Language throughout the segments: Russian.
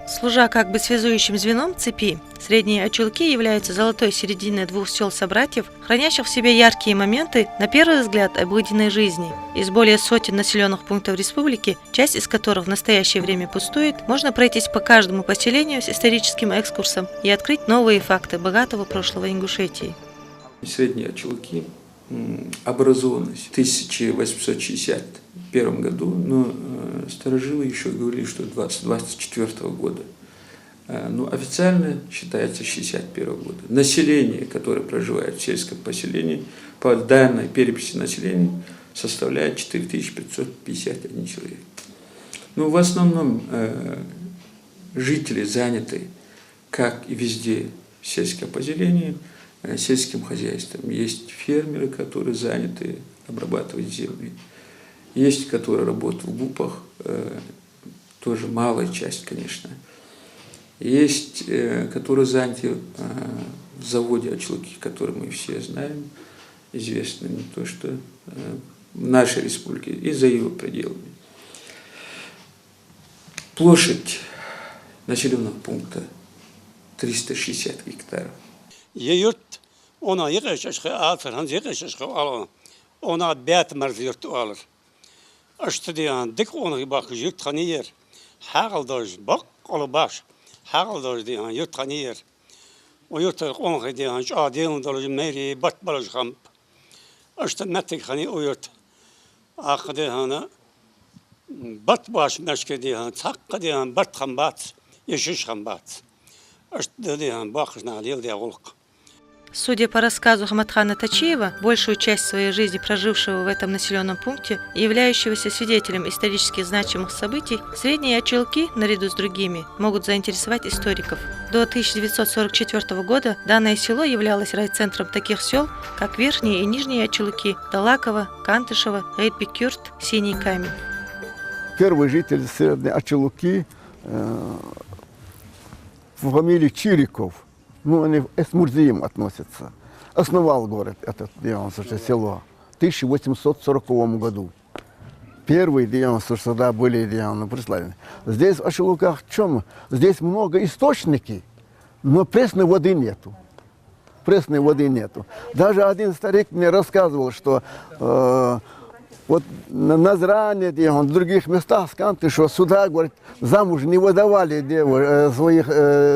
Служа как бы связующим звеном цепи, средние Ачулки являются золотой серединой двух сел-собратьев, хранящих в себе яркие моменты, на первый взгляд, обыденной жизни. Из более сотен населенных пунктов республики, часть из которых в настоящее время пустует, можно пройтись по каждому поселению с историческим экскурсом и открыть новые факты богатого прошлого Ингушетии. Средние Ачулки образованы в 1861 году, но старожилы еще говорили, что 24 года. Но официально считается 61 года. Население, которое проживает в сельском поселении, по данной переписи населения, составляет 4551 человек. Но в основном жители заняты, как и везде в сельском поселении, сельским хозяйством. Есть фермеры, которые заняты обрабатывать земли. Есть, которые работают в ГУПах, тоже малая часть, конечно. Есть, которые заняты в заводе Ачулки, который мы все знаем, известно не то, что в нашей республике и за ее пределами. Площадь населенного пункта 360 гектаров. Yurt ona yıkışışı alır, hangi yıkışışı alır, ona bet merz yurt alır. İşte diyen dik ona bak yurt tanıyor, hağaldaj bak alı baş, hağaldaj diyen yurt tanıyor. O yurt ona diyen adil dalaj meri bat balaj kamp. İşte metik hani o yurt, akı diyen bat baş meşke diyen, takı diyen bat kambat, yaşış kambat. İşte diyen bakışına adil diye oluk. Судя по рассказу Хаматхана Тачиева, большую часть своей жизни прожившего в этом населенном пункте и являющегося свидетелем исторически значимых событий, средние Ачулки, наряду с другими, могут заинтересовать историков. До 1944 года данное село являлось райцентром таких сел, как Верхние и Нижние Ачулки, Далаково, Кантышево, Рейд-Бекюрт, Синий Камень. Первый житель средней Ачулки фамилия Чириков. Ну, они с Мурзием относятся. Основал город этот, село, в 1840 году. Первые сюда были присланы. Здесь в Ачулках в чем? Здесь много источников, но пресной воды нету. Пресной воды нету. Даже один старик мне рассказывал, что вот на Назране, в других местах, что сюда, говорит, замуж не выдавали своих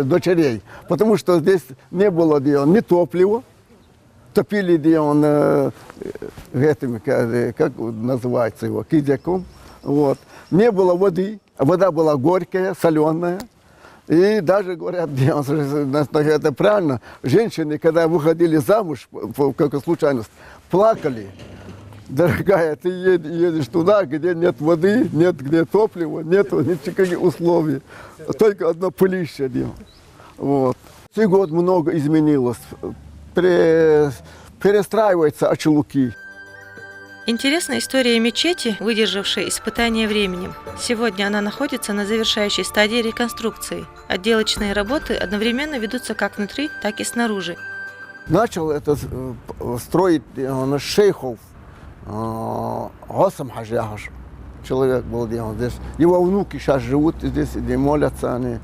дочерей, потому что здесь не было ни топлива, топили этими, как называется его, кизяком, вот. Не было воды, вода была горькая, соленая. И даже говорят, это правильно, женщины, когда выходили замуж, как случайность, плакали. Дорогая, ты едешь туда, где нет воды, нет где топлива, нет никаких условий. Только одно пылище. Вот. Сей год много изменилось. Перестраиваются Ачулки. Интересна история мечети, выдержавшей испытание временем. Сегодня она находится на завершающей стадии реконструкции. Отделочные работы одновременно ведутся как внутри, так и снаружи. Начал это строить шейхов. Госам Хажяхаш, человек был здесь. Его внуки сейчас живут здесь, где молятся они.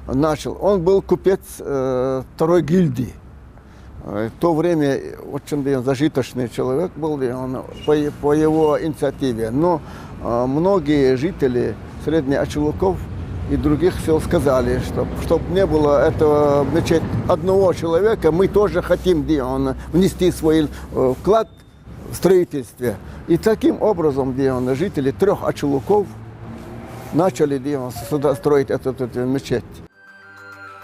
Начал. Он был купец второй гильдии. В то время очень зажиточный человек был по его инициативе. Но многие жители Средних Ачулков и других сел сказали, что чтобы не было этого мечеть одного человека, мы тоже хотим внести свой вклад в строительстве. И таким образом жители 3 Ачулков начали сюда строить эту мечеть.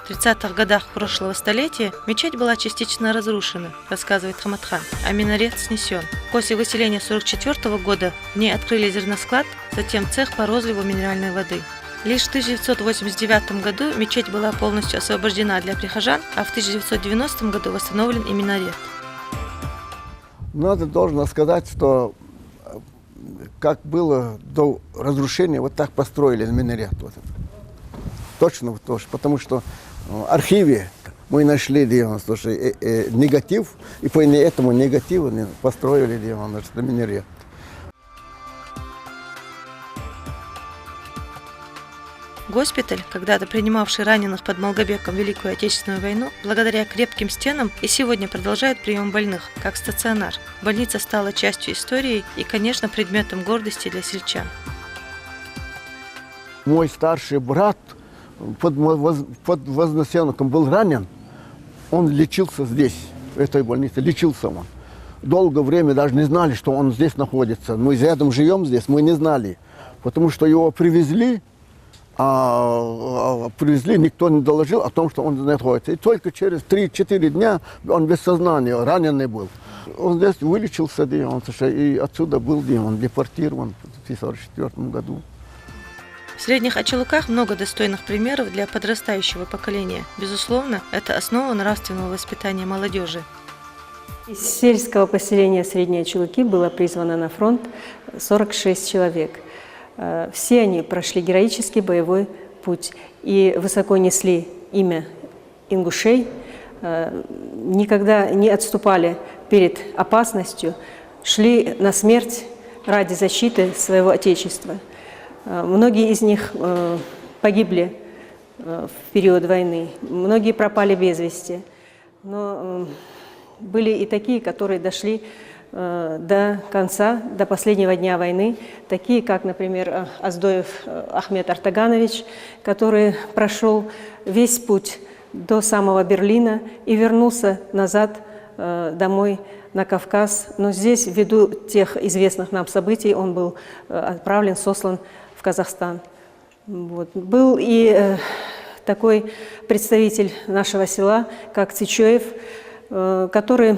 В 30-х годах прошлого столетия мечеть была частично разрушена, рассказывает Хаматхан, а минарет снесен. После выселения 1944 года в ней открыли зерносклад, затем цех по розливу минеральной воды. Лишь в 1989 году мечеть была полностью освобождена для прихожан, а в 1990 году восстановлен и минарет. Надо должно сказать, что как было до разрушения, вот так построили минарет. Вот. Точно тоже, потому что в архиве мы нашли негатив, и по этому негативу построили минарет. Госпиталь, когда-то принимавший раненых под Малгобеком в Великую Отечественную войну, благодаря крепким стенам и сегодня продолжает прием больных, как стационар. Больница стала частью истории и, конечно, предметом гордости для сельчан. Мой старший брат под Вознесенком был ранен. Он лечился здесь, в этой больнице, лечился он. Долгое время даже не знали, что он здесь находится. Мы рядом живем здесь, мы не знали. Потому что его привезли, никто не доложил о том, что он находится. И только через 3-4 дня он без сознания, раненый был. Он здесь вылечился, и отсюда был он депортирован в 1944 году. В Средних Ачалыках много достойных примеров для подрастающего поколения. Безусловно, это основа нравственного воспитания молодежи. Из сельского поселения Средние Ачалыки было призвано на фронт 46 человек. Все они прошли героический боевой путь и высоко несли имя ингушей, никогда не отступали перед опасностью, шли на смерть ради защиты своего Отечества. Многие из них погибли в период войны, многие пропали без вести. Но были и такие, которые дошли до конца, до последнего дня войны, такие как, например, Аздоев Ахмед Артаганович, который прошел весь путь до самого Берлина и вернулся назад домой на Кавказ. Но здесь, ввиду тех известных нам событий, он был отправлен, сослан в Казахстан. Вот. Был и такой представитель нашего села, как Цичоев, который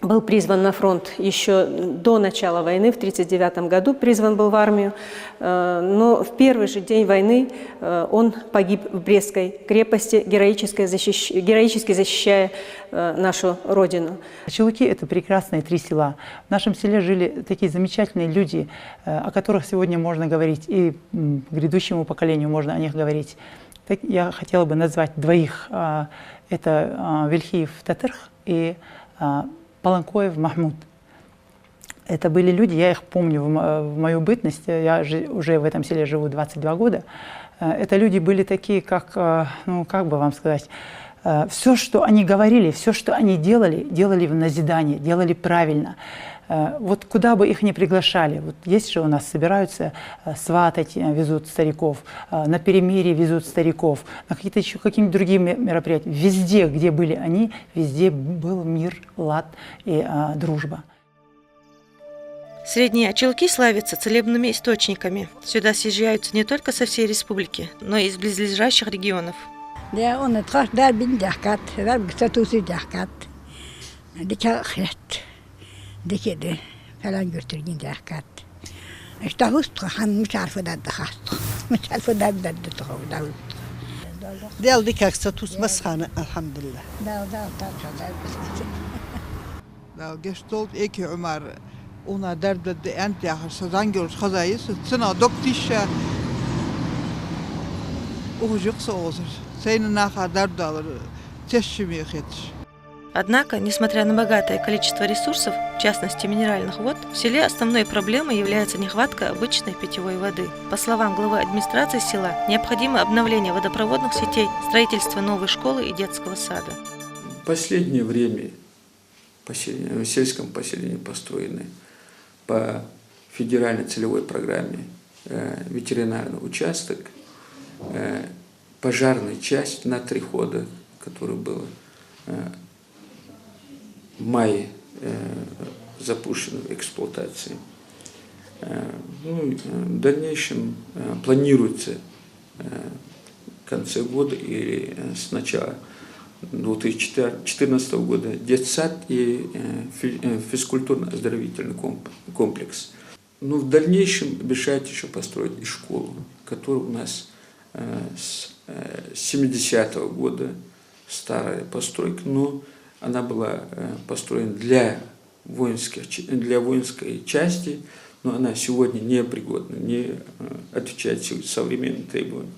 был призван на фронт еще до начала войны, в 1939 году призван был в армию, но в первый же день войны он погиб в Брестской крепости, героически защищая нашу родину. Ачалыки – это прекрасные 3 села. В нашем селе жили такие замечательные люди, о которых сегодня можно говорить, и грядущему поколению можно о них говорить. Так я хотела бы назвать 2. Это Вельхиев Татырх и Паланкоев Махмуд. Это были люди, я их помню в мою бытность, я уже в этом селе живу 22 года. Это люди были такие, как, ну, как бы вам сказать, все, что они говорили, все, что они делали в назидание, делали правильно. Вот куда бы их ни приглашали, вот есть же у нас, собираются сватать, везут стариков, на перемирие везут стариков, на какие-то еще какие-нибудь другие мероприятия. Везде, где были они, везде был мир, лад и дружба. Средние Ачалыки славятся целебными источниками. Сюда съезжаются не только со всей республики, но и из близлежащих регионов. Dikede falan götürgün dehkat. İşte hust han müşarfı da hast. Müşarfı da da. Del dikak status masxana elhamdülillah. Da gestolt eki Ömer ona derdde ent ya sazan görüş hazayı sana doktisha ужукса озер. Сейна наха дерд алır. Теşşimi yetiş. Однако, несмотря на богатое количество ресурсов, в частности минеральных вод, в селе основной проблемой является нехватка обычной питьевой воды. По словам главы администрации села, необходимо обновление водопроводных сетей, строительство новой школы и детского сада. В последнее время в сельском поселении построены по федеральной целевой программе ветеринарный участок, пожарная часть на 3 хода, которая была в мае запущена в эксплуатации. В дальнейшем планируется в конце года или с начала 2014 года детсад и физкультурно-оздоровительный комплекс. Но в дальнейшем обещают еще построить и школу, которая у нас с 70-го года старая постройка, но она была построена для воинской части, но она сегодня непригодна, не отвечает современным требованиям.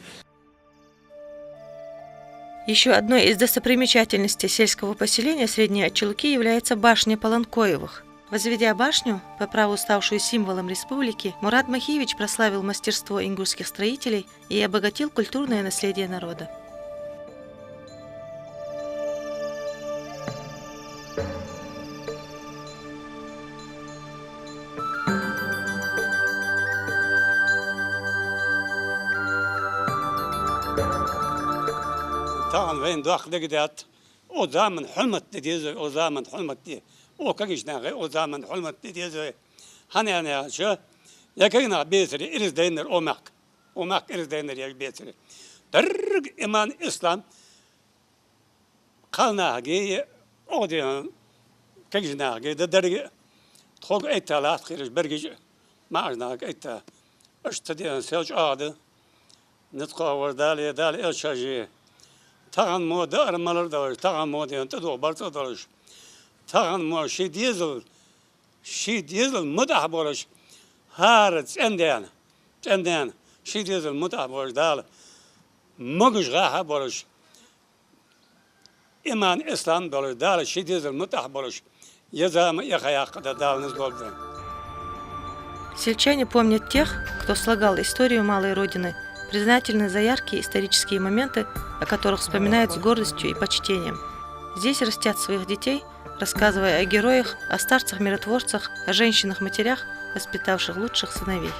Еще одной из достопримечательностей сельского поселения Средние Ачалыки является башня Паланкоевых. Возведя башню, по праву ставшую символом республики, Мурат Махиевич прославил мастерство ингушских строителей и обогатил культурное наследие народа. Tağın veyn dağda gidet. O zaman hürmet dediğiz, o zaman hürmet diye. O kakişne, o zaman hürmet dediğiz. Hani şu, yakına besiri, iriz denir omak. Omak iriz denir yak besiri. Dırg iman İslam, kalna gi, o diyen, kakişne gi, dırg, tog etalat kiriş, bergici. Mağazna etta. İşte diyen selç adı. Nıtka var dali elçacı. Tağın moda armalar da var. Tağın moda yanında da barça da var. Tağın moda şey dizel mudah barış. Har cendan. Şey dizel mudah barış dal. Mugş gaha barış. İman İslam barış dal. Şey dizel mudah barış. Yazam yakaya da dalınız doldu. Сельчане помнят тех, кто слагал историю малой родины, признательны за яркие исторические моменты, о которых вспоминают с гордостью и почтением. Здесь растят своих детей, рассказывая о героях, о старцах-миротворцах, о женщинах-матерях, воспитавших лучших сыновей.